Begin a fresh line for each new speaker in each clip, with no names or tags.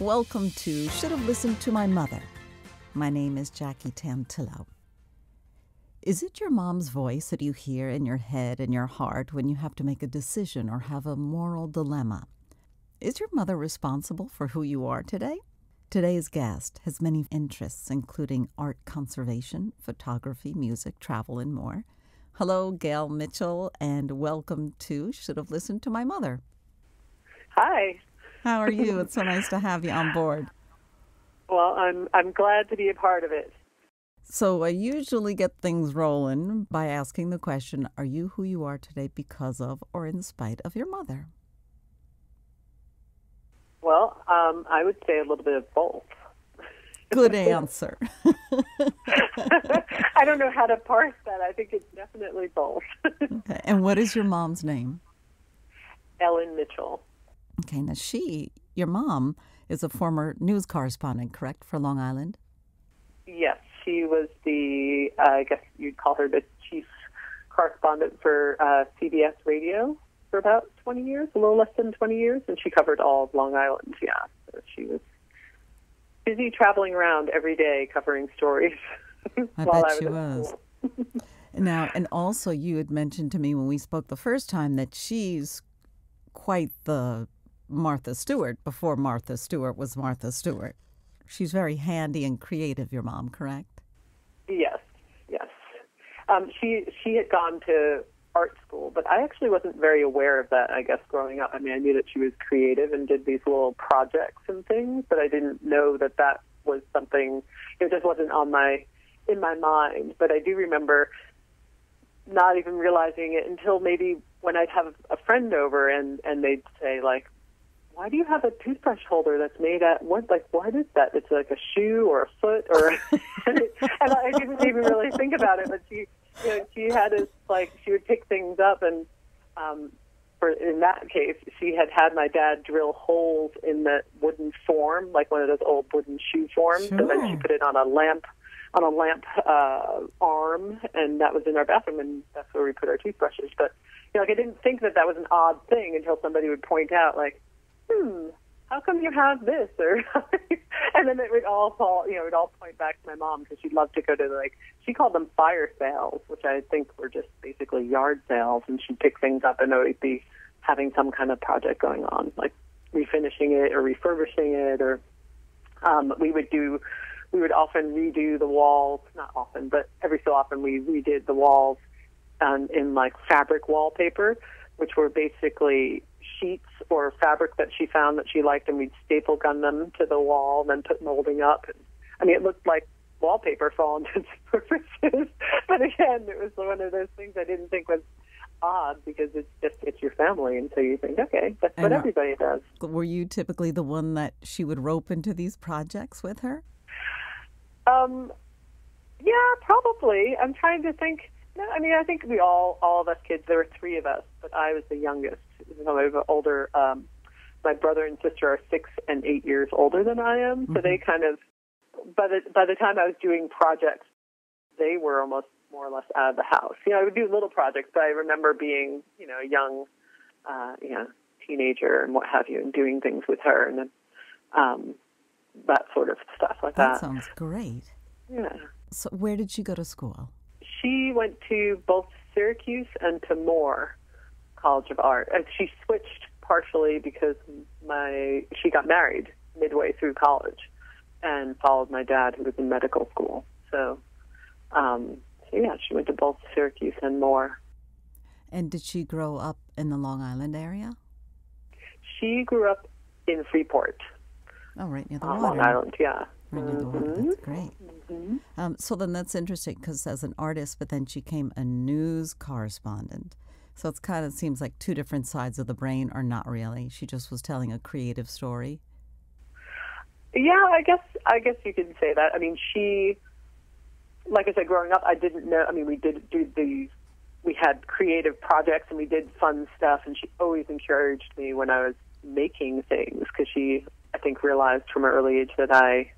Welcome to Should Have Listened to My Mother. My name is Jackie Tantillo. Is it your mom's voice that you hear in your head and your heart when you have to make a decision or have a moral dilemma? Is your mother responsible for who you are today? Today's guest has many interests, including art conservation, photography, music, travel, and more. Hello, Gail Mitchell, and welcome to Should Have Listened to My Mother.
Hi.
How are you? It's so nice to have you on board.
Well, I'm glad to be a part of it.
So I usually get things rolling by asking the question, are you who you are today because of or in spite of your mother?
Well, I would say a little bit of both.
Good answer.
I don't know how to parse that. I think it's definitely both.
Okay. And what is your mom's name?
Ellen Mitchell.
Okay, now your mom, is a former news correspondent, correct, for Long Island?
Yes, she was I guess you'd call her the chief correspondent for CBS Radio for about 20 years, a little less than 20 years, and she covered all of Long Island, yeah. So she was busy traveling around every day covering stories.
I bet she was. Now, and also you had mentioned to me when we spoke the first time that she's quite the Martha Stewart before Martha Stewart was Martha Stewart. She's very handy and creative, your mom, correct?
Yes. She had gone to art school, but I actually wasn't very aware of that, I guess, growing up. I mean, I knew that she was creative and did these little projects and things, but I didn't know that was something, it just wasn't in my mind. But I do remember not even realizing it until maybe when I'd have a friend over and they'd say, like, why do you have a toothbrush holder that's made at what is that? It's like a shoe or a foot or and I didn't even really think about it, but she had this, like, she would pick things up, and in that case she had my dad drill holes in the wooden form, like one of those old wooden shoe forms.
Sure.
And then she put it on a lamp arm, and that was in our bathroom, and that's where we put our toothbrushes. But like, I didn't think that was an odd thing until somebody would point out, like, how come you have this? Or and then it would all point back to my mom, because she'd love to go to, like, she called them fire sales, which I think were just basically yard sales, and she'd pick things up and always be having some kind of project going on, like refinishing it or refurbishing it, or we would often redo the walls, not often, but every so often we redid the walls in, like, fabric wallpaper, which were basically sheets or fabric that she found that she liked, and we'd staple gun them to the wall and then put molding up. I mean, it looked like wallpaper for all intents and purposes. But again, it was one of those things I didn't think was odd, because it's your family, and so you think, okay, that's what everybody does.
Were you typically the one that she would rope into these projects with her?
Yeah, probably. I'm trying to think. I mean, I think we all of us kids, there were three of us, but I was the youngest. So I have older, my brother and sister are 6 and 8 years older than I am, so they kind of, by the time I was doing projects, they were almost more or less out of the house. I would do little projects, but I remember being, a young, teenager and what have you, and doing things with her, and then that sort of stuff like that.
That sounds great.
Yeah.
So where did she go to school?
She went to both Syracuse and to Moore College of Art. And she switched partially because she got married midway through college and followed my dad, who was in medical school. So, she went to both Syracuse and Moore.
And did she grow up in the Long Island area?
She grew up in Freeport.
Oh, right near the water.
Long Island, yeah.
Right near the water. That's great. So then that's interesting, because as an artist, but then she became a news correspondent. So it kind of seems like two different sides of the brain, or not really. She just was telling a creative story.
Yeah, I guess you could say that. I mean, she, like I said, growing up, I didn't know. I mean, we had creative projects and we did fun stuff, and she always encouraged me when I was making things, because she, I think, realized from an early age that I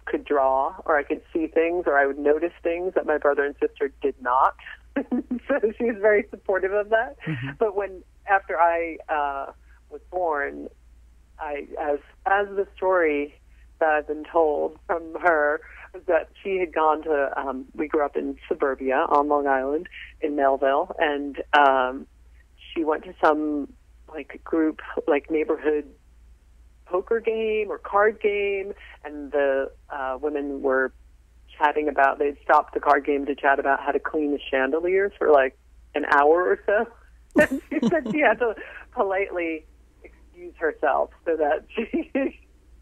could draw, or I could see things, or I would notice things that my brother and sister did not. So she was very supportive of that. Mm-hmm. But after I was born, as the story that I've been told from her, that she had gone to, we grew up in suburbia on Long Island in Melville, and she went to some like group, like neighborhood poker game or card game, and the women were chatting about, they'd stopped the card game to chat about how to clean the chandeliers for like an hour or so. And she said she had to politely excuse herself so that she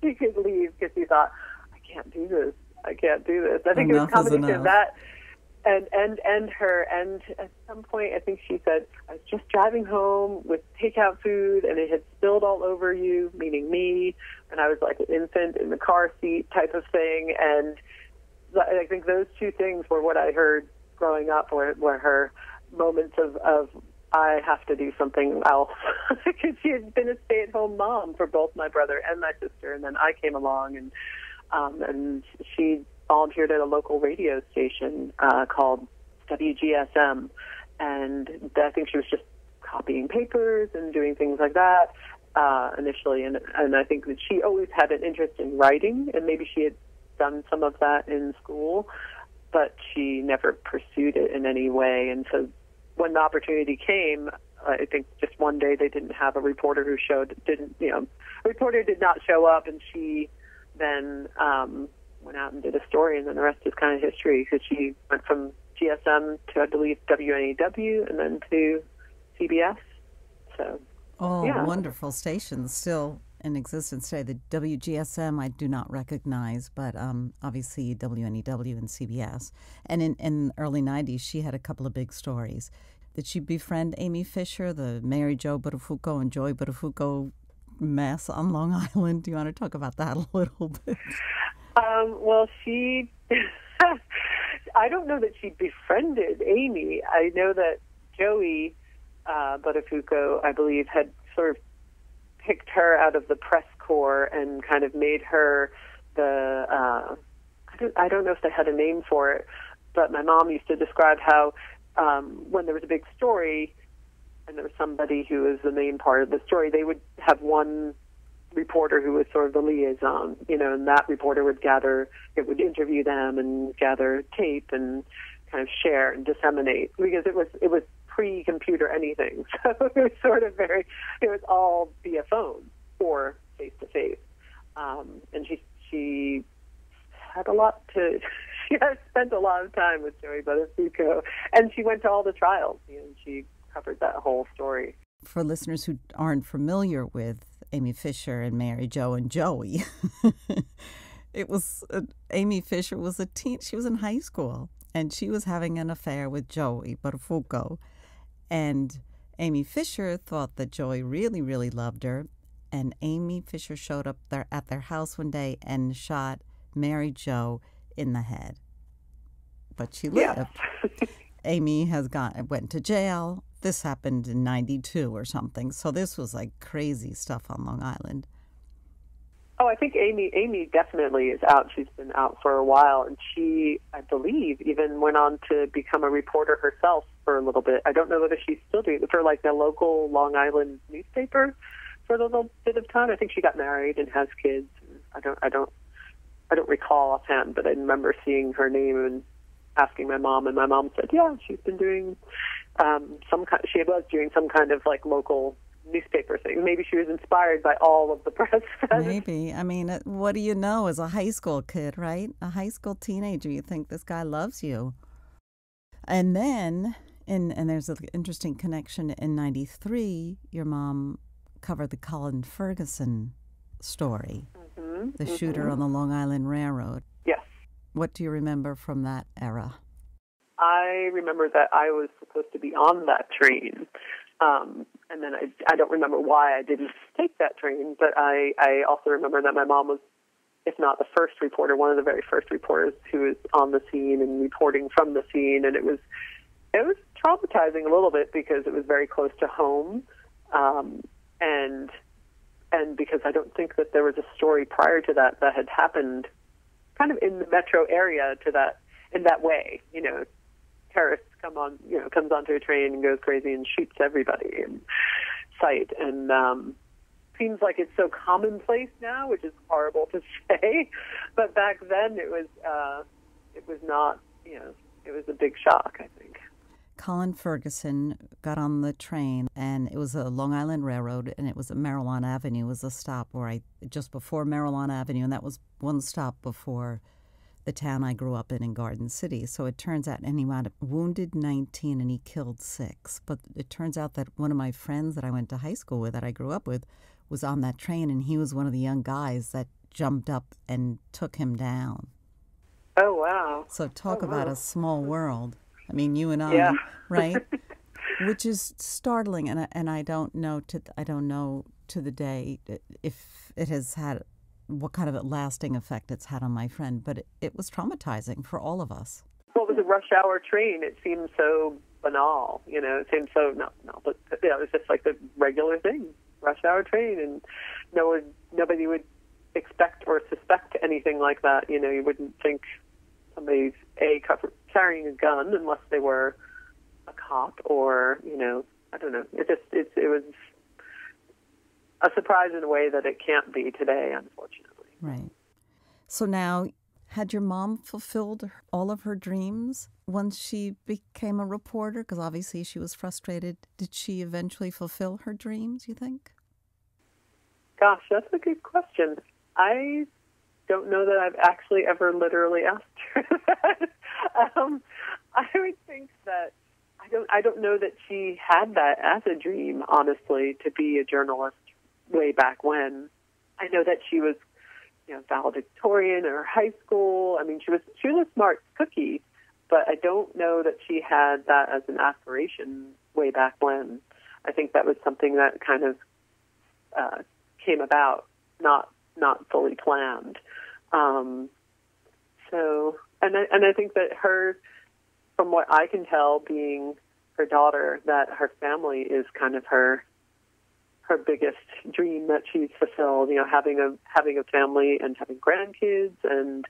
could leave because she thought, I can't do this. I think
Enough
it was a combination
enough.
of that and her. And at some point, I think she said, I was just driving home with takeout food and it had spilled all over you, meaning me. And I was like an infant in the car seat type of thing. And I think those two things were what I heard growing up, were her moments of I have to do something else. Because she had been a stay-at-home mom for both my brother and my sister, and then I came along, and she volunteered at a local radio station called WGSM, and I think she was just copying papers and doing things like that initially, and I think that she always had an interest in writing, and maybe she had done some of that in school, but she never pursued it in any way. And so when the opportunity came, I think just one day they didn't have a reporter who a reporter did not show up, and she then went out and did a story, and then the rest is kind of history, because she went from GSM to, I believe, WNEW, and then to CBS. So, yeah.
Wonderful stations still in existence today. The WGSM I do not recognize, but obviously WNEW and CBS. And in the early 90s, she had a couple of big stories. Did she befriend Amy Fisher, the Mary Jo Buttafuoco and Joy Buttafuoco mess on Long Island? Do you want to talk about that a little bit?
Well, she... I don't know that she befriended Amy. I know that Joey Buttafuoco, I believe, had sort of picked her out of the press corps and kind of made her the, I don't know if they had a name for it, but my mom used to describe how when there was a big story and there was somebody who was the main part of the story, they would have one reporter who was sort of the liaison, and that reporter would interview them and gather tape and kind of share and disseminate, because it was pre-computer anything. So it was sort of it was all via phone or face-to-face. And she had she had spent a lot of time with Joey Buttafuoco, and she went to all the trials, and she covered that whole story.
For listeners who aren't familiar with Amy Fisher and Mary Jo and Joey, Amy Fisher was a teen. She was in high school, and she was having an affair with Joey Buttafuoco. And Amy Fisher thought that Joey really, really loved her. And Amy Fisher showed up there at their house one day and shot Mary Jo in the head. But she lived. Yeah. Amy went to jail. This happened in 92 or something. So this was like crazy stuff on Long Island.
Oh, I think Amy definitely is out. She's been out for a while, and she, I believe, even went on to become a reporter herself for a little bit. I don't know whether she's still doing it for like the local Long Island newspaper for a little bit of time. I think she got married and has kids. I don't recall offhand, but I remember seeing her name and asking my mom, and my mom said, "Yeah, she's been doing she was doing some kind of like local newspaper thing. Maybe she was inspired by all of the press."
Maybe. I mean, what do you know as a high school kid, right? A high school teenager, you think this guy loves you. And then, and there's an interesting connection, in 93, your mom covered the Colin Ferguson story, the shooter on the Long Island Railroad.
Yes.
What do you remember from that era?
I remember that I was supposed to be on that train. And then I don't remember why I didn't take that train, but I also remember that my mom was, if not the first reporter, one of the very first reporters who was on the scene and reporting from the scene, and it was traumatizing a little bit because it was very close to home, and because I don't think that there was a story prior to that had happened kind of in the metro area in that way, terrorists comes onto a train and goes crazy and shoots everybody in sight. And seems like it's so commonplace now, which is horrible to say. But back then, it was not. It was a big shock, I think.
Colin Ferguson got on the train, and it was a Long Island Railroad, and it was at Marylawn Avenue was a stop just before Marylawn Avenue, and that was one stop before the town I grew up in Garden City. So it turns out, and he wounded 19 and he killed 6. But it turns out that one of my friends that I went to high school with, that I grew up with, was on that train, and he was one of the young guys that jumped up and took him down.
Oh, wow.
So talk about a small world. I mean, you and I,
yeah.
right? Which is startling, and I don't know to the day if it has had what kind of a lasting effect it's had on my friend, but it was traumatizing for all of us.
Well, it was a rush hour train. It seemed so banal, It seemed so but it was just like the regular thing, rush hour train, and nobody would expect or suspect anything like that. You wouldn't think somebody's carrying a gun unless they were a cop or, I don't know. It was a surprise in a way that it can't be today, unfortunately.
Right. So now, had your mom fulfilled all of her dreams once she became a reporter? Because obviously she was frustrated. Did she eventually fulfill her dreams, you think?
Gosh, that's a good question. I don't know that I've actually ever literally asked her that. I would think that I don't know that she had that as a dream, honestly, to be a journalist way back when. I know that she was, valedictorian in her high school. I mean, she was a smart cookie, but I don't know that she had that as an aspiration way back when. I think that was something that kind of came about, not fully planned. I think that her, from what I can tell, being her daughter, that her family is kind of her biggest dream that she's fulfilled. Having a family and having grandkids, and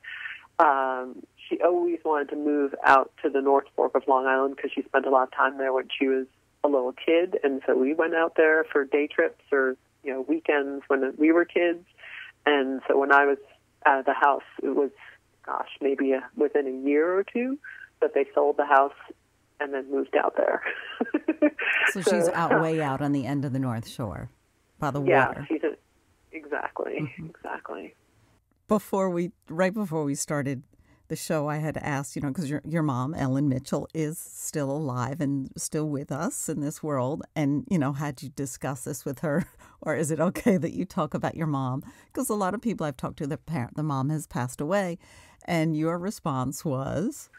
she always wanted to move out to the North Fork of Long Island because she spent a lot of time there when she was a little kid, and so we went out there for day trips or weekends when we were kids. And so when I was out of the house, it was, maybe within a year or two that they sold the house and then moved out there.
So she's way out on the end of the North Shore by the water.
Yeah, exactly.
Right before we started the show, I had asked, because your mom, Ellen Mitchell, is still alive and still with us in this world. And, had you discuss this with her, or is it okay that you talk about your mom? Because a lot of people I've talked to, the mom has passed away. And your response was,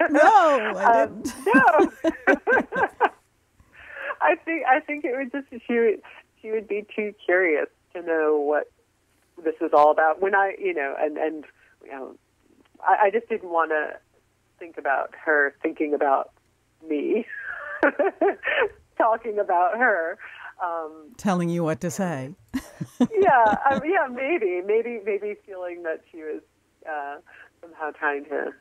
no, I didn't.
No. I think it would just, she would be too curious to know what this was all about. When I just didn't want to think about her thinking about me, talking about her.
Telling you what to say.
Maybe feeling that she was somehow trying to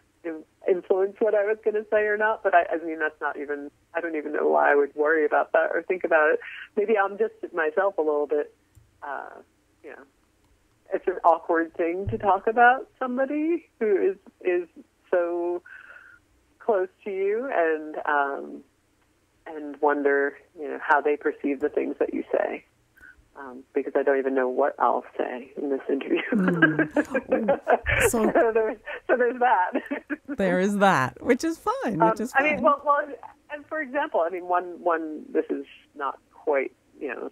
influence what I was going to say or not. But I mean, that's not even. I don't even know why I would worry about that or think about it. Maybe I'm just myself a little bit. It's an awkward thing to talk about somebody who is so close to you, and wonder, how they perceive the things that you say, because I don't even know what I'll say in this interview. So there's that.
There is that, which is fine. Which is fine.
I mean, well, and for example, one. This is not quite, and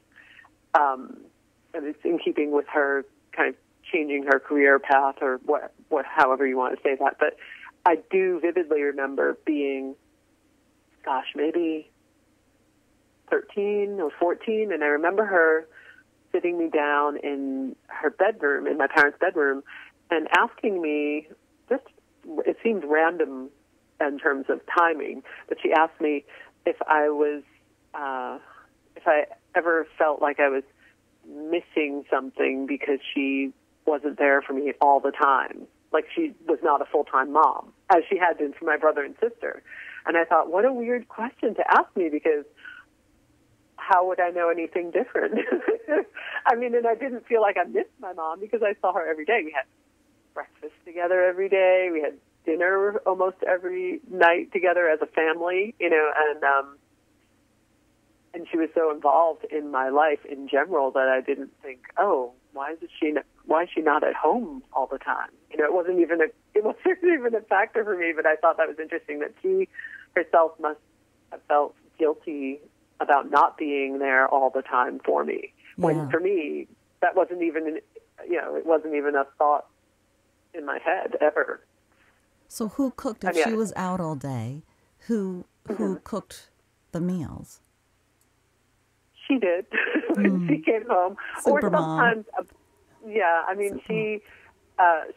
it's in keeping with her kind of changing her career path, or what, however you want to say that. But I do vividly remember being, maybe 13 or 14, and I remember her sitting me down in her bedroom, in my parents' bedroom, and asking me, it seemed random in terms of timing, but she asked me if I ever felt like I was missing something because she wasn't there for me all the time. Like she was not a full-time mom, as she had been for my brother and sister. And I thought, what a weird question to ask me, because how would I know anything different? I mean, and I didn't feel like I missed my mom because I saw her every day. We had breakfast together every day. We had dinner almost every night together as a family, and she was so involved in my life in general that I didn't think, oh, why is she not at home all the time? It wasn't even a factor for me, but I thought that was interesting that she herself must have felt guilty about not being there all the time for me.
Yeah.
When for me, that wasn't even, it wasn't even a thought in my head ever.
So who cooked if she was out all day? Who cooked the meals?
She did when she came home.
Super
or sometimes,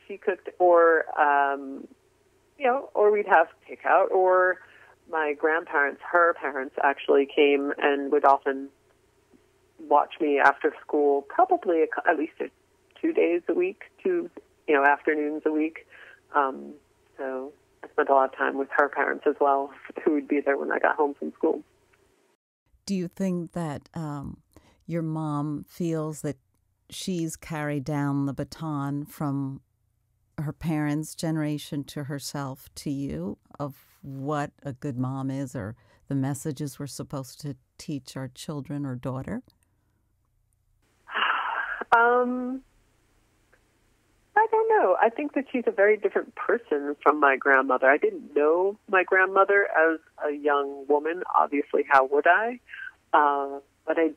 she cooked, or or we'd have takeout, or my grandparents, her parents, actually came and would often watch me after school, probably at least 2 days a week, afternoons a week. So I spent a lot of time with her parents as well, who would be there when I got home from school.
Do you think that your mom feels that she's carried down the baton from her parents' generation to herself to you of what a good mom is, or the messages we're supposed to teach our children or daughter?
I don't know. I think that she's a very different person from my grandmother. I didn't know my grandmother as a young woman. Obviously, how would I? But I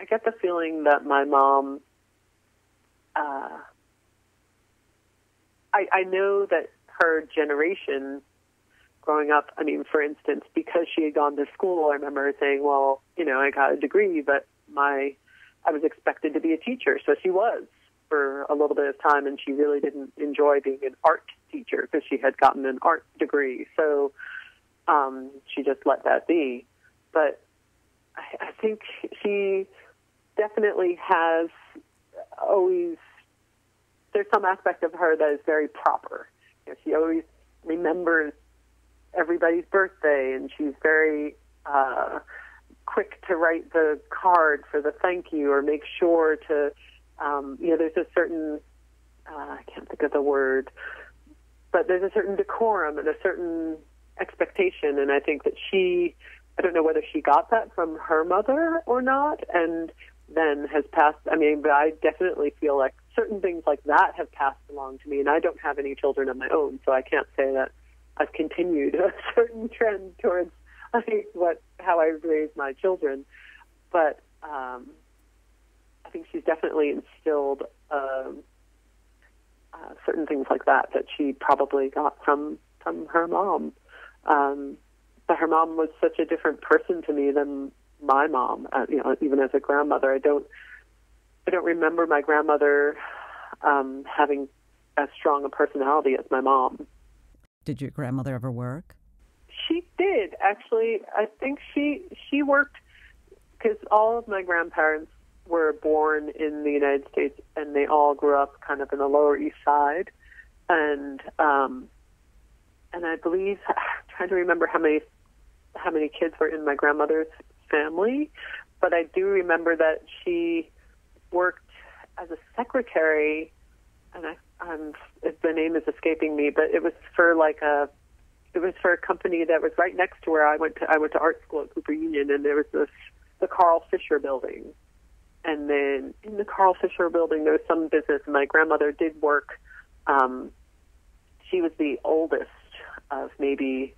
get the feeling that my mom, I know that her generation growing up, I mean, for instance, because she had gone to school, I remember her saying, well, I got a degree, but I was expected to be a teacher. So she was for a little bit of time, and she really didn't enjoy being an art teacher because she had gotten an art degree. So she just let that be. But I think she definitely has always, there's some aspect of her that is very proper. She always remembers everybody's birthday, and she's very quick to write the card for the thank you, or make sure to, there's a certain, I can't think of the word, but there's a certain decorum and a certain expectation, and I think that I don't know whether she got that from her mother or not, and then has passed, but I definitely feel like certain things like that have passed along to me, and I don't have any children of my own, so I can't say that I've continued a certain trend towards, how I raise my children, but I think she's definitely instilled certain things like that she probably got from her mom. But her mom was such a different person to me than my mom. Even as a grandmother, I don't remember my grandmother having as strong a personality as my mom.
Did your grandmother ever work?
She did, actually. I think she worked because all of my grandparents were born in the United States, and they all grew up kind of in the Lower East Side. And I believe, I'm trying to remember how many kids were in my grandmother's family, but I do remember that she worked as a secretary, and the name is escaping me, but it was for a company that was right next to where I went to art school at Cooper Union, and there was the Carl Fisher building. And then in the Carl Fisher building, there was some business, and my grandmother did work. She was the oldest of maybe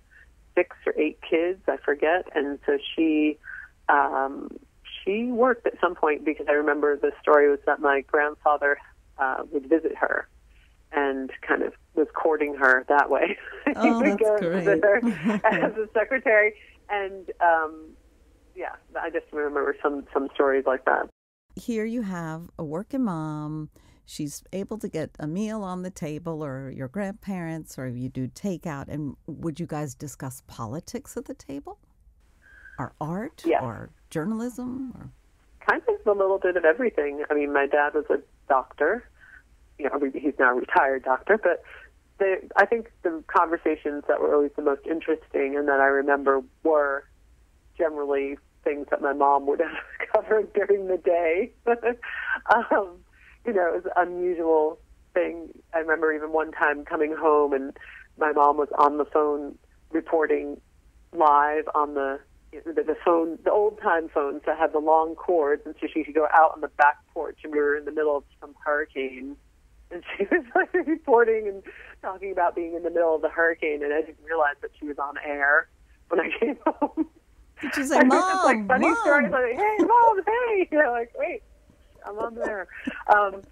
6 or 8 kids, I forget, and so she worked at some point, because I remember the story was that my grandfather would visit her and kind of was courting her that way.
Oh,
he would
that's
go
great.
visit her as a secretary, and I just remember some stories like that.
Here you have a working mom. She's able to get a meal on the table, or your grandparents, or you do takeout. And would you guys discuss politics at the table? Or art?
Yes.
Or journalism? Or
kind of a little bit of everything. I mean, my dad was a doctor. He's now a retired doctor, but I think the conversations that were always the most interesting and that I remember were generally things that my mom would have covered during the day. You know, it was an unusual thing. I remember even one time coming home and my mom was on the phone reporting live on the phone, the old-time phones that had the long cords, and so she could go out on the back porch, and we were in the middle of some hurricane, and she was like reporting and talking about being in the middle of the hurricane, and I didn't realize that she was on air when I came home.
Did you say, Mom,
just like funny
Mom?
stories like, hey, Mom, hey, you know, like, wait, I'm on there. So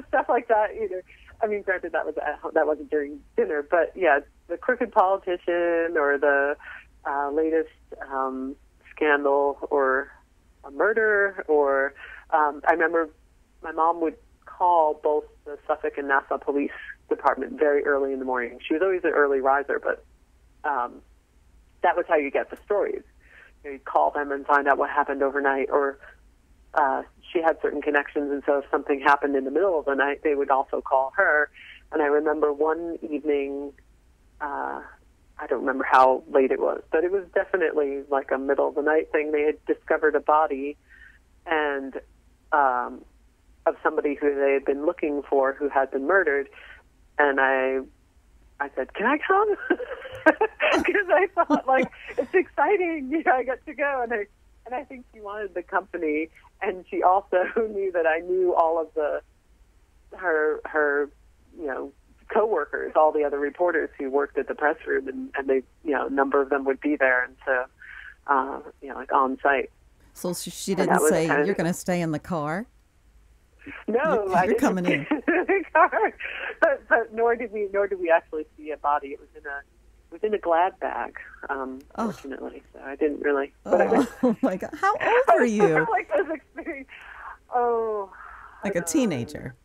stuff like that, you know. I mean, granted, that wasn't during dinner, but yeah, the crooked politician or the latest scandal or a murder, or I remember my mom would call both the Suffolk and Nassau Police Department very early in the morning. She was always an early riser, but that was how you get the stories. You know, you'd call them and find out what happened overnight, or she had certain connections, and so if something happened in the middle of the night, they would also call her. And I remember one evening, I don't remember how late it was, but it was definitely like a middle of the night thing. They had discovered a body and of somebody who they had been looking for who had been murdered. And I said, can I come? Because I thought, like, it's exciting. You know, I get to go. And I think she wanted the company. And she also knew that I knew all of her you know, co-workers, all the other reporters who worked at the press room, and they, you know, a number of them would be there, and so, you know, like on site.
So she didn't say, you're going to stay in the car?
No,
you're coming in.
The car. But nor did we actually see a body. It was in a Glad bag, fortunately. So I didn't really.
Oh my God! How old were you?
Like this experience. Oh,
like a teenager.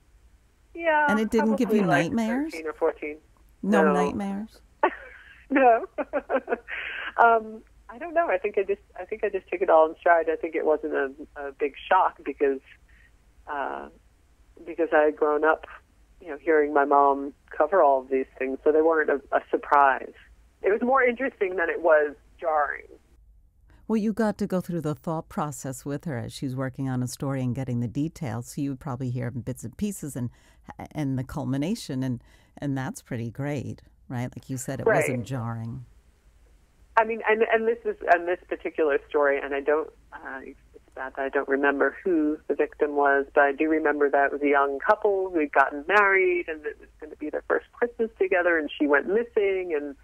Yeah.
And it didn't give you
like
nightmares?
13 or 14.
No nightmares.
No. I don't know. I think I just took it all in stride. I think it wasn't a big shock because I had grown up, you know, hearing my mom cover all of these things, so they weren't a surprise. It was more interesting than it was jarring.
Well, you got to go through the thought process with her as she's working on a story and getting the details, so you would probably hear bits and pieces and the culmination, and that's pretty great, right? Like you said, it wasn't jarring. I
mean, and this particular story, and I don't. It's bad that I don't remember who the victim was, but I do remember that it was a young couple who had gotten married, and it was going to be their first Christmas together, and she went missing, and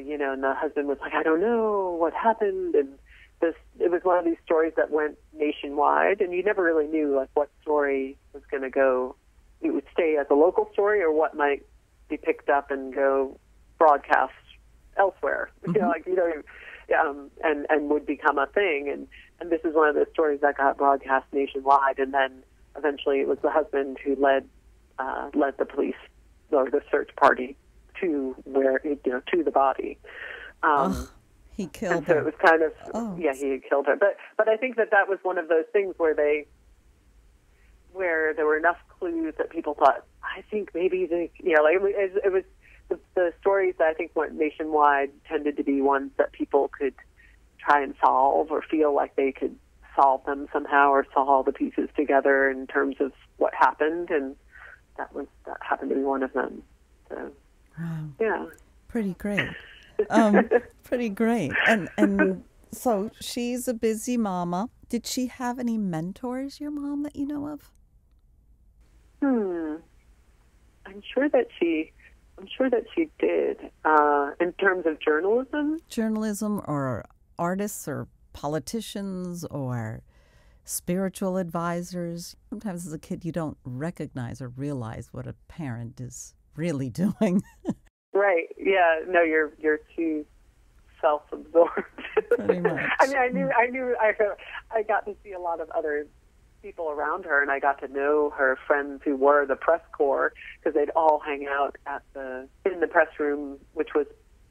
you know, and the husband was like, I don't know what happened, and it was one of these stories that went nationwide, and you never really knew like what story was going to go. It would stay as a local story, or what might be picked up and go broadcast elsewhere. Mm-hmm. You know, like, you know, and would become a thing. And this is one of those stories that got broadcast nationwide, and then eventually it was the husband who led the police or the search party to where, you know, to the body.
He killed
her. So it was kind of, he had killed her. But I think that was one of those things where there were enough clues that people thought, I think maybe you know, like it was the stories that I think went nationwide tended to be ones that people could try and solve, or feel like they could solve them somehow, or saw all the pieces together in terms of what happened, and that happened to be one of them. So, yeah,
pretty great. Pretty great. And so she's a busy mama. Did she have any mentors, your mom, that you know of?
I'm sure that she did. In terms of journalism,
or artists, or politicians, or spiritual advisors. Sometimes as a kid you don't recognize or realize what a parent is really doing.
Right. Yeah. No, you're too self-absorbed.
Pretty much.
I mean, I got to see a lot of other people around her, and I got to know her friends who were the press corps, because they'd all hang out in the press room, which was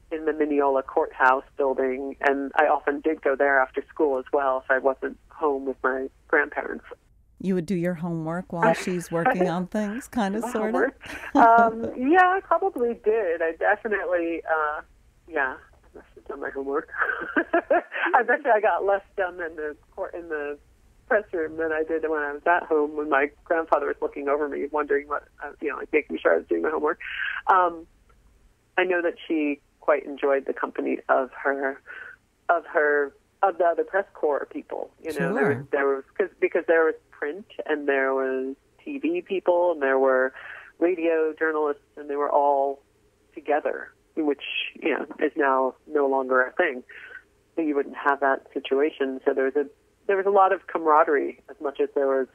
in the Mineola courthouse building, and I often did go there after school as well if I wasn't home with my grandparents.
You would do your homework while she's working on things, kind of, sort of?
Yeah, I probably did. I definitely, I must have done my homework. I bet you I got less done in the press room than I did when I was at home when my grandfather was looking over me, wondering what, like making sure I was doing my homework. I know that she quite enjoyed the company of the other press corps people.
Sure.
There was because there was print and there was TV people and there were radio journalists and they were all together, which is now no longer a thing. So you wouldn't have that situation. So there was a lot of camaraderie as much as there was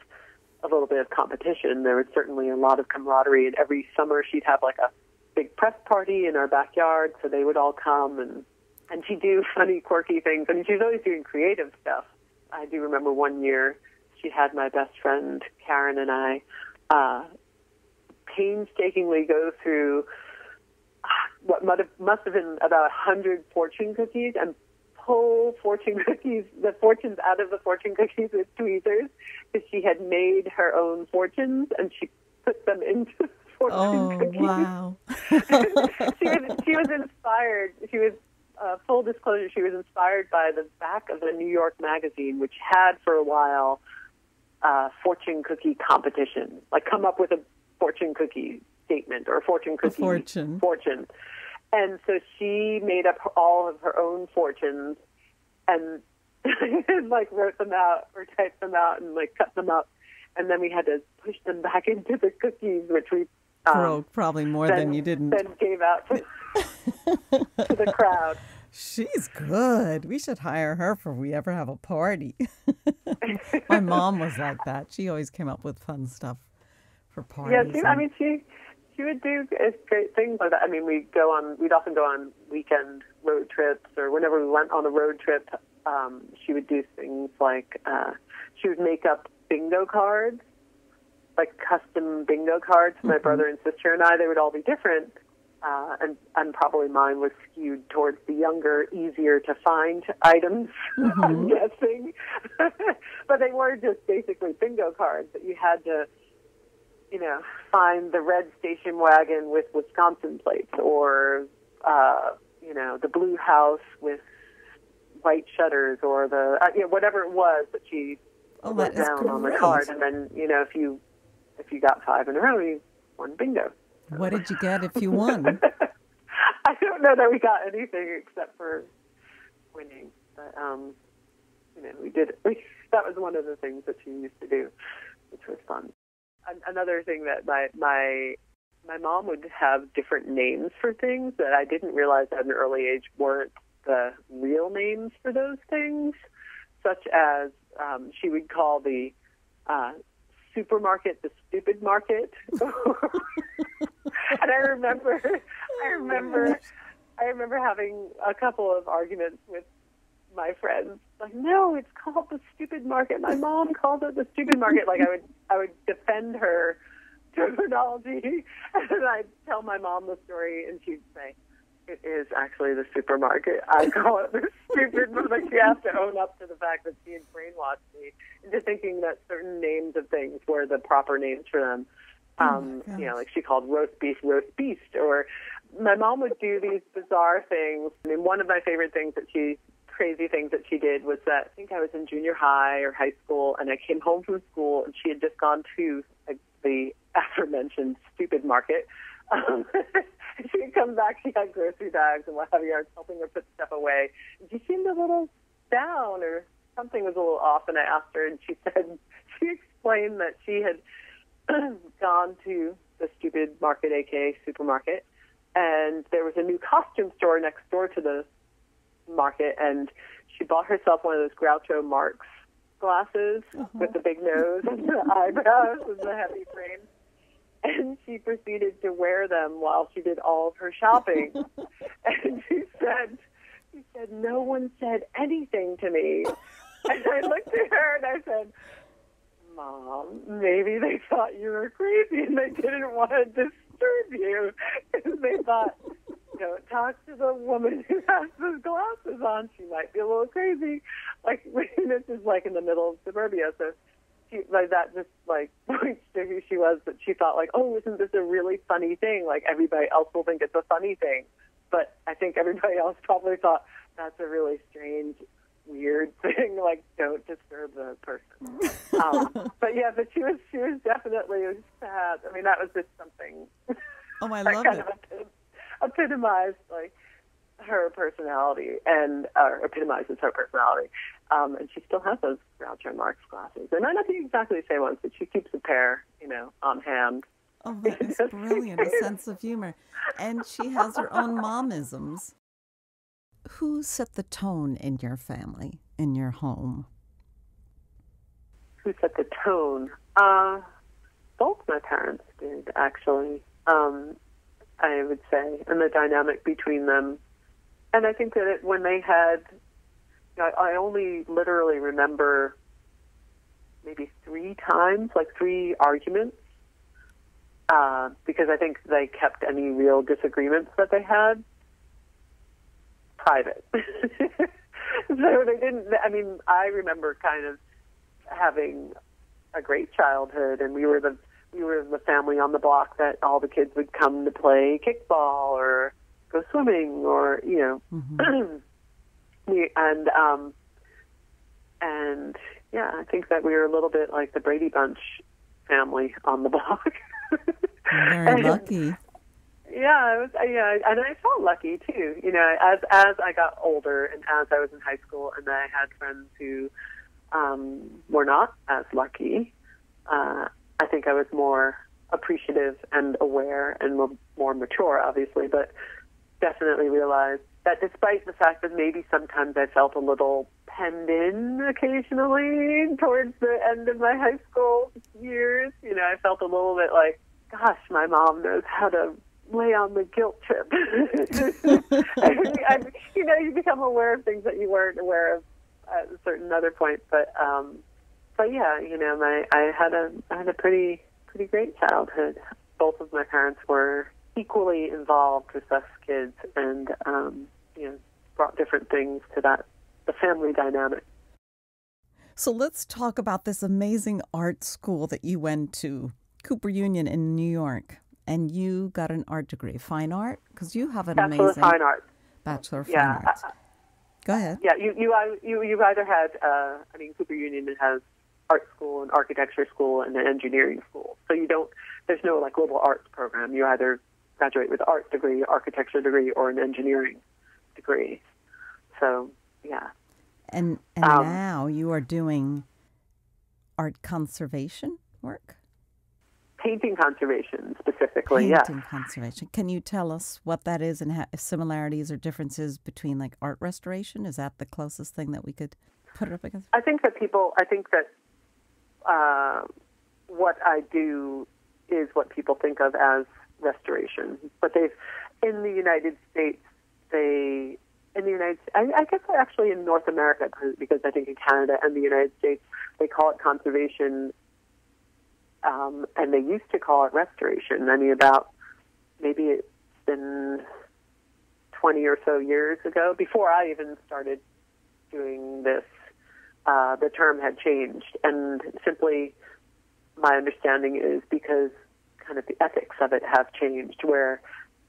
a little bit of competition. There was certainly a lot of camaraderie, and every summer she'd have like a big press party in our backyard, so they would all come and she'd do funny, quirky things. I mean, she was always doing creative stuff. I do remember one year she had my best friend Karen and I painstakingly go through what must have been about 100 fortune cookies and pull the fortunes out of the fortune cookies with tweezers, because she had made her own fortunes and she put them into fortune cookies.
Wow.
She was inspired. She was, full disclosure, she was inspired by the back of the New York Magazine, which had for a while fortune cookie competition, like come up with a fortune cookie statement or a fortune cookie fortune. And so she made up all of her own fortunes and like wrote them out or typed them out and like cut them up. And then we had to push them back into the cookies, which we
probably more than you didn't.
Then gave out to the crowd.
She's good. We should hire her for if we ever have a party. My mom was like that. She always came up with fun stuff for parties.
Yeah, she would do great things like that. I mean, we'd often go on weekend road trips, or whenever we went on a road trip, she would do things like she would make up bingo cards, like custom bingo cards for my brother and sister and I. They would all be different, and probably mine was skewed towards the younger, easier to find items, I'm guessing. But they were just basically bingo cards that you had to, find the red station wagon with Wisconsin plates, or, the blue house with white shutters, or the, whatever it was that she wrote down on the card. And then, if you got 5 in a row, you won bingo.
What did you get if you won?
I don't know that we got anything except for winning. But, we did. That was one of the things that she used to do, which was fun. Another thing that my mom would have different names for things that I didn't realize at an early age weren't the real names for those things, such as she would call the supermarket the stupid market. And I remember having a couple of arguments with my friends. Like, no, it's called the stupid market. My mom called it the stupid market. Like, I would defend her terminology, and I'd tell my mom the story, and she'd say, it is actually the supermarket. I call it the stupid market. Like, she has to own up to the fact that she had brainwashed me into thinking that certain names of things were the proper names for them. Like she called roast beef roast beast, or my mom would do these bizarre things. I mean, one of my favorite crazy things that she did was that I think I was in junior high or high school, and I came home from school, and she had just gone to the aforementioned stupid market. She would come back, she had grocery bags and what have you. I was helping her put stuff away. And she seemed a little down, or something was a little off, and I asked her, and she explained that she had gone to the stupid market, aka supermarket, and there was a new costume store next door to the market, and she bought herself one of those Groucho Marx glasses with the big nose and the eyebrows and the heavy frame, and she proceeded to wear them while she did all of her shopping. And she said, no one said anything to me. And I looked at her and I said, Mom, maybe they thought you were crazy and they didn't want to disturb you, because they thought, talk to the woman who has those glasses on. She might be a little crazy. Like, this is like in the middle of suburbia, so that just points to who she was. That she thought isn't this a really funny thing? Like, everybody else will think it's a funny thing, but I think everybody else probably thought that's a really strange weird thing, like don't disturb the person. But she was definitely sad. I mean, that was just something.
Oh, I
that
love
kind
it.
of epitomized like her personality, and epitomizes her personality. And she still has those Groucho Marx glasses, and I don't think exactly the same ones, but she keeps a pair, on hand.
Oh, that is brilliant, a sense of humor. And she has her own momisms. Who set the tone in your family, in your home?
Who set the tone? Both my parents did, actually, I would say, and the dynamic between them. And I think that when they had, I only literally remember maybe 3 times, like 3 arguments, because I think they kept any real disagreements that they had private. So they didn't, I remember kind of having a great childhood, and we were the family on the block that all the kids would come to play kickball or go swimming, or
Mm-hmm.
and I think that we were a little bit like the Brady Bunch family on the block.
Very lucky.
Yeah, and I felt lucky too. As I got older and as I was in high school, and I had friends who were not as lucky. I think I was more appreciative and aware and more mature, obviously, but definitely realized that despite the fact that maybe sometimes I felt a little penned in occasionally towards the end of my high school years, I felt a little bit like, gosh, my mom knows how to lay on the guilt trip. You become aware of things that you weren't aware of at a certain other point, but yeah, I had a pretty great childhood. Both of my parents were equally involved with us kids, and brought different things to the family dynamic.
So let's talk about this amazing art school that you went to, Cooper Union in New York, and you got an art degree, fine art, because you have an
Bachelor
amazing
of Fine Arts.
Bachelor of Fine Arts. Go ahead.
Yeah, you've either had, Cooper Union has art school, an architecture school, and an engineering school. So there's no like global arts program. You either graduate with an art degree, architecture degree, or an engineering degree. So, yeah.
And now you are doing art conservation work?
Painting conservation specifically, yeah.
Painting conservation. Can you tell us what that is and similarities or differences between like art restoration? Is that the closest thing that we could put it up against?
I think that what I do is what people think of as restoration. But in the United States, I guess actually in North America, because I think in Canada and the United States, they call it conservation, and they used to call it restoration. Maybe it's been 20 or so years ago, before I even started doing this, the term had changed. And simply my understanding is because kind of the ethics of it have changed, where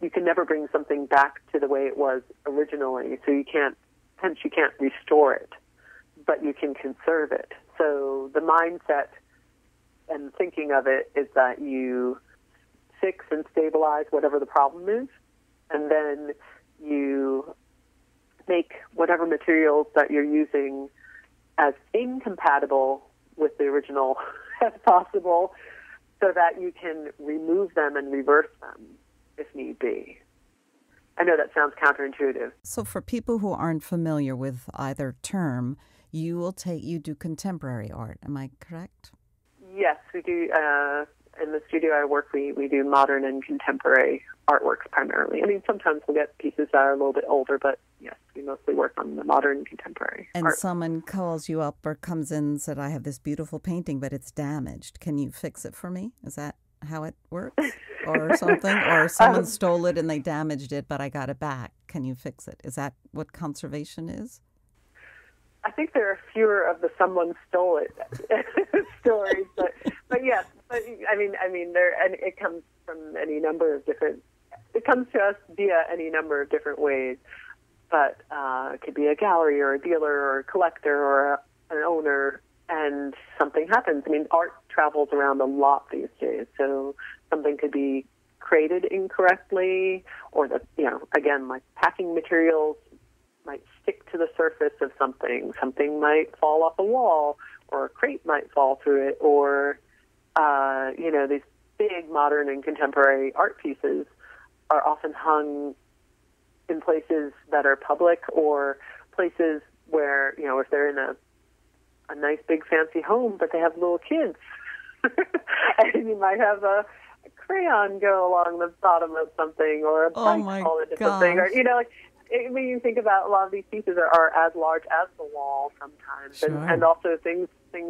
you can never bring something back to the way it was originally, so you can't restore it, but you can conserve it. So the mindset and thinking of it is that you fix and stabilize whatever the problem is, and then you make whatever materials that you're using as incompatible with the original as possible, so that you can remove them and reverse them if need be. I know that sounds counterintuitive.
So for people who aren't familiar with either term, you do contemporary art. Am I correct?
Yes, we do. In the studio I work, we do modern and contemporary artworks primarily. Sometimes we'll get pieces that are a little bit older, but yes, we mostly work on the modern and contemporary
And
art.
Someone calls you up or comes in and said, I have this beautiful painting, but it's damaged. Can you fix it for me? Is that how it works? Or something? Or someone stole it and they damaged it, but I got it back. Can you fix it? Is that what conservation is?
I think there are fewer of the someone stole it stories, but yes, it comes from any number of different. It comes to us via any number of different ways. but it could be a gallery or a dealer or a collector or an owner, and something happens. I mean, art travels around a lot these days, so something could be created incorrectly, or again, like packing materials might stick to the surface of something. Something might fall off a wall, or a crate might fall through it, or these big modern and contemporary art pieces are often hung in places that are public, or places where, if they're in a nice big fancy home, but they have little kids. And you might have a crayon go along the bottom of something, or a bike fall into something, or, when you think about a lot of these pieces are as large as the wall sometimes.
Sure.
And also things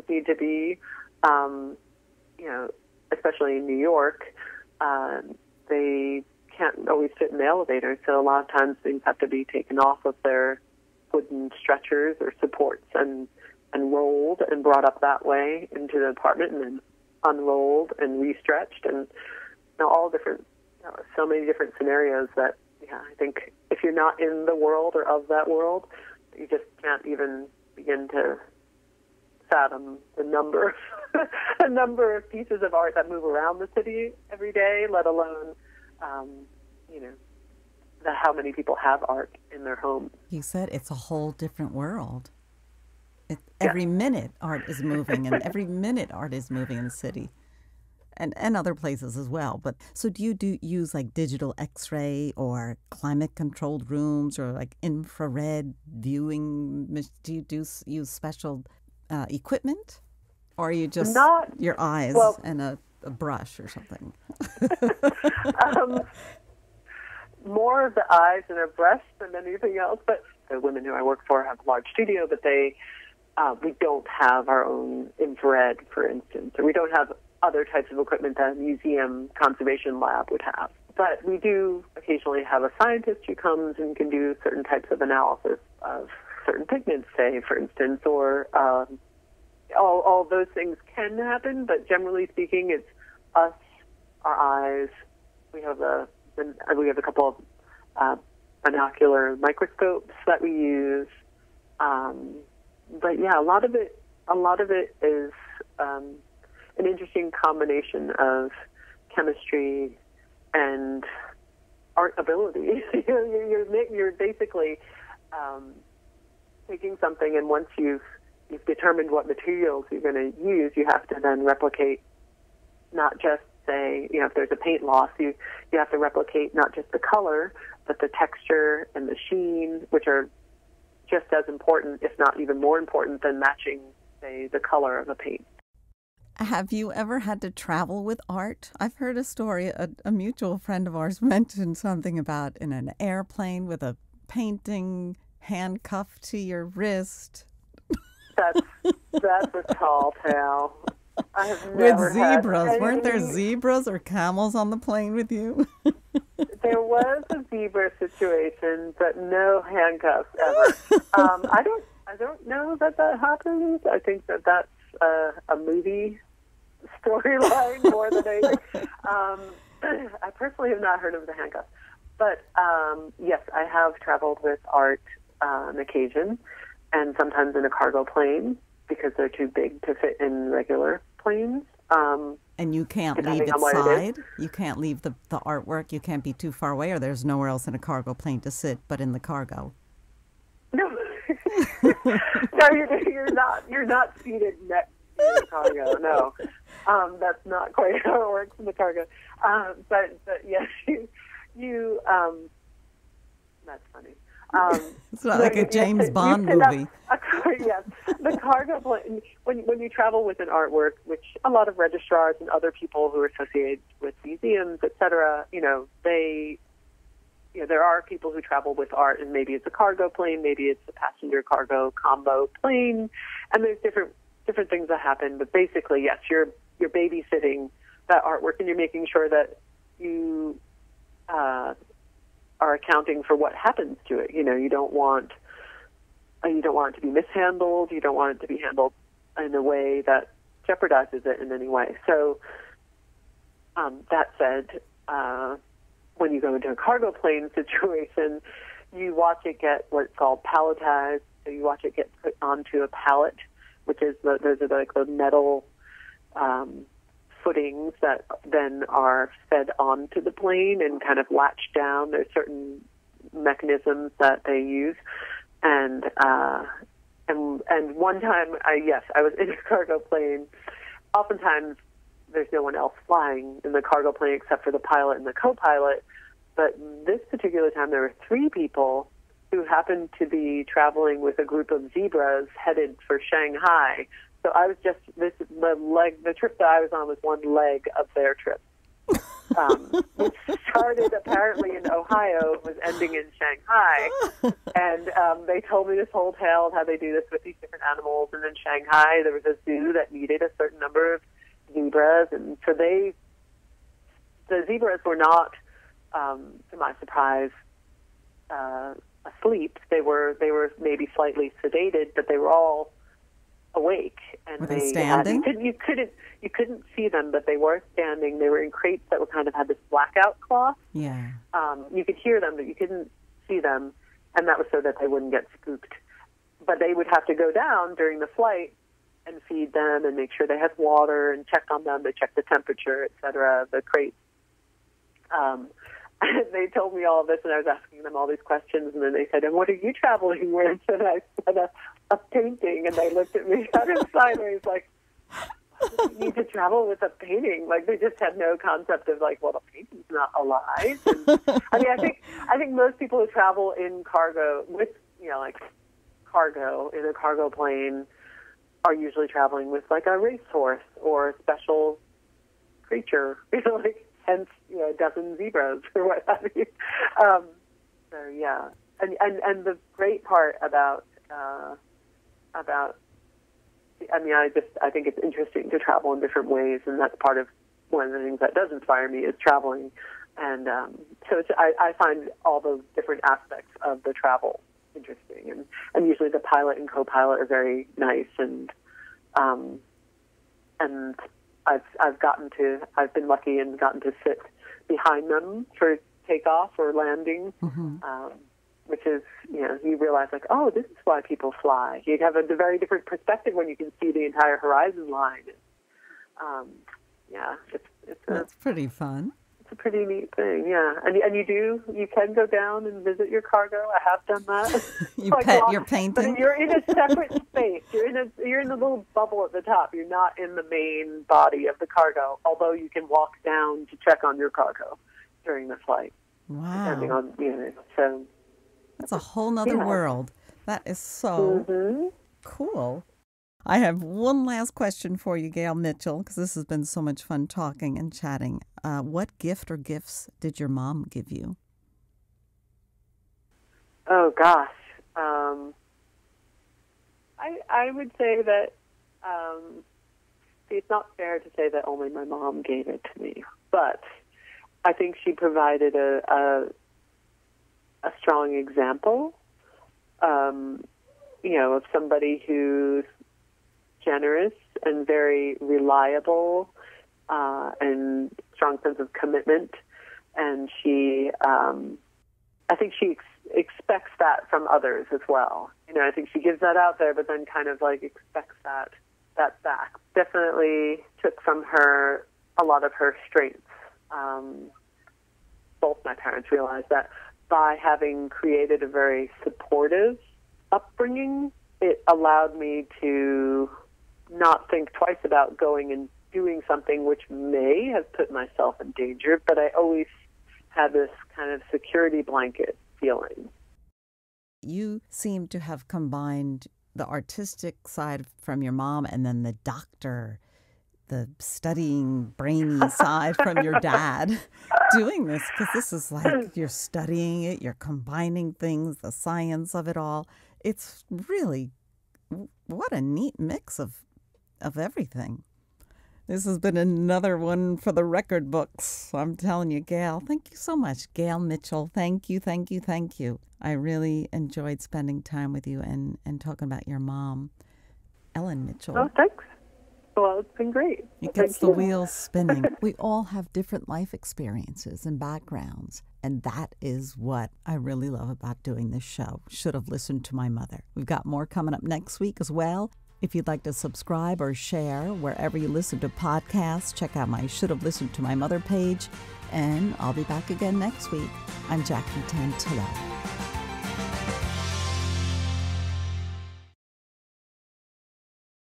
need to be, especially in New York, they can't always fit in the elevator, so a lot of times things have to be taken off of their wooden stretchers or supports and rolled and brought up that way into the apartment, and then unrolled and restretched, and all different, so many different scenarios that, I think if you're not in the world or of that world, you just can't even begin to fathom the number of pieces of art that move around the city every day, let alone, how many people have art in their homes.
You said it's a whole different world. Every minute art is moving, and every minute art is moving in the city, and other places as well. But so do you use like digital X-ray or climate-controlled rooms or like infrared viewing? Do you use special equipment, or are you just your eyes and a brush or something?
More of the eyes and a brush than anything else. But the women who I work for have a large studio, but we don't have our own infrared, for instance, or we don't have other types of equipment that a museum conservation lab would have. But we do occasionally have a scientist who comes and can do certain types of analysis of certain pigments, say, for instance, or all those things can happen, but generally speaking, it's us, our eyes. We have a couple of binocular microscopes that we use. But yeah, a lot of it is an interesting combination of chemistry and art ability. You're basically taking something, and once you've determined what materials you're going to use, you have to then replicate, not just say, if there's a paint loss, you have to replicate not just the color, but the texture and the sheen, which are just as important, if not even more important, than matching, say, the color of a paint.
Have you ever had to travel with art? I've heard a story, a mutual friend of ours mentioned something about in an airplane with a painting handcuffed to your wrist. That's
a tall tale. I have never
with zebras. Weren't there zebras or camels on the plane with you?
There was a zebra situation, but no handcuffs ever. I don't know that happens. I think that's a movie storyline more than anything. I personally have not heard of the handcuffs, but yes, I have traveled with art on occasion, and sometimes in a cargo plane because they're too big to fit in regular planes.
And you can't leave its side? You can't leave the artwork? You can't be too far away, or there's nowhere else in a cargo plane to sit but in the cargo?
No. No, you're not seated next to the cargo, no. That's not quite how it works in the cargo. But yes, you that's funny.
It's not like a James Bond movie.
Yes, the cargo plane. When you travel with an artwork, which a lot of registrars and other people who are associated with museums, etc., there are people who travel with art, and maybe it's a cargo plane, maybe it's a passenger cargo combo plane, and there's different things that happen. But basically, yes, you're babysitting that artwork, and you're making sure that you are accounting for what happens to it. You don't want it to be mishandled. You don't want it to be handled in a way that jeopardizes it in any way. So that said, when you go into a cargo plane situation, you watch it get what's called palletized. So you watch it get put onto a pallet, which is those are like the metal footings that then are fed onto the plane and kind of latched down. There's certain mechanisms that they use, and one time, I was in a cargo plane. Oftentimes, there's no one else flying in the cargo plane except for the pilot and the co-pilot. But this particular time, there were 3 people who happened to be traveling with a group of zebras headed for Shanghai. So I was just the trip that I was on was one leg of their trip, which started apparently in Ohio, was ending in Shanghai, and they told me this whole tale of how they do this with these different animals. And in Shanghai, there was a zoo that needed a certain number of zebras, and so the zebras were not, to my surprise, asleep. They were maybe slightly sedated, but they were all awake. And
were they standing?
You couldn't see them, but they were standing. They were in crates that were kind of had this blackout cloth.
Yeah.
You could hear them, but you couldn't see them, and that was so that they wouldn't get spooked. But they would have to go down during the flight and feed them and make sure they had water and check on them. They check the temperature, et cetera, the crates. They told me all of this, and I was asking them all these questions, and then they said, "And what are you traveling with?" And I said, a painting, and they looked at me kind of sideways, like, "You need to travel with a painting?" Like, they just had no concept of, like, well, a painting's not alive. And, I think most people who travel in cargo with, like, cargo in a cargo plane are usually traveling with, like, a racehorse or a special creature, like, hence, a dozen zebras or what have you. So yeah, and the great part about I think it's interesting to travel in different ways, and that's part of one of the things that does inspire me is traveling, and so I find all those different aspects of the travel interesting, and usually the pilot and co-pilot are very nice, and I've been lucky and gotten to sit behind them for takeoff or landing, which is, you realize, like, oh, this is why people fly. You have a very different perspective when you can see the entire horizon line.
That's pretty fun.
It's a pretty neat thing, yeah. And you can go down and visit your cargo. I have done that.
Your painting?
But you're in a separate space. You're in a little bubble at the top. You're not in the main body of the cargo, although you can walk down to check on your cargo during the flight.
Wow.
Depending on, so.
That's a whole nother world. That is so cool. I have one last question for you, Gail Mitchell, because this has been so much fun talking and chatting. What gift or gifts did your mom give you?
Oh, gosh. I would say that it's not fair to say that only my mom gave it to me, but I think she provided a strong example, of somebody who's generous and very reliable, and strong sense of commitment. And she, I think she expects that from others as well. I think she gives that out there, but then kind of like expects that back. Definitely took from her a lot of her strengths. Both my parents realized that by having created a very supportive upbringing, it allowed me to not think twice about going and doing something which may have put myself in danger, but I always had this kind of security blanket feeling.
You seem to have combined the artistic side from your mom and then the doctor, the studying brainy side from your dad doing this, because this is like you're studying it, you're combining things, the science of it all. It's really, what a neat mix of everything. This has been another one for the record books. I'm telling you, Gail, thank you so much. Gail Mitchell, thank you, thank you, thank you. I really enjoyed spending time with you and talking about your mom, Ellen Mitchell.
Oh, thanks. Well, it's been great.
It gets the wheels spinning. We all have different life experiences and backgrounds, and that is what I really love about doing this show. Should have listened to my mother. We've got more coming up next week as well. If you'd like to subscribe or share wherever you listen to podcasts, check out my Should Have Listened to My Mother page, and I'll be back again next week. I'm Jackie Tantillo.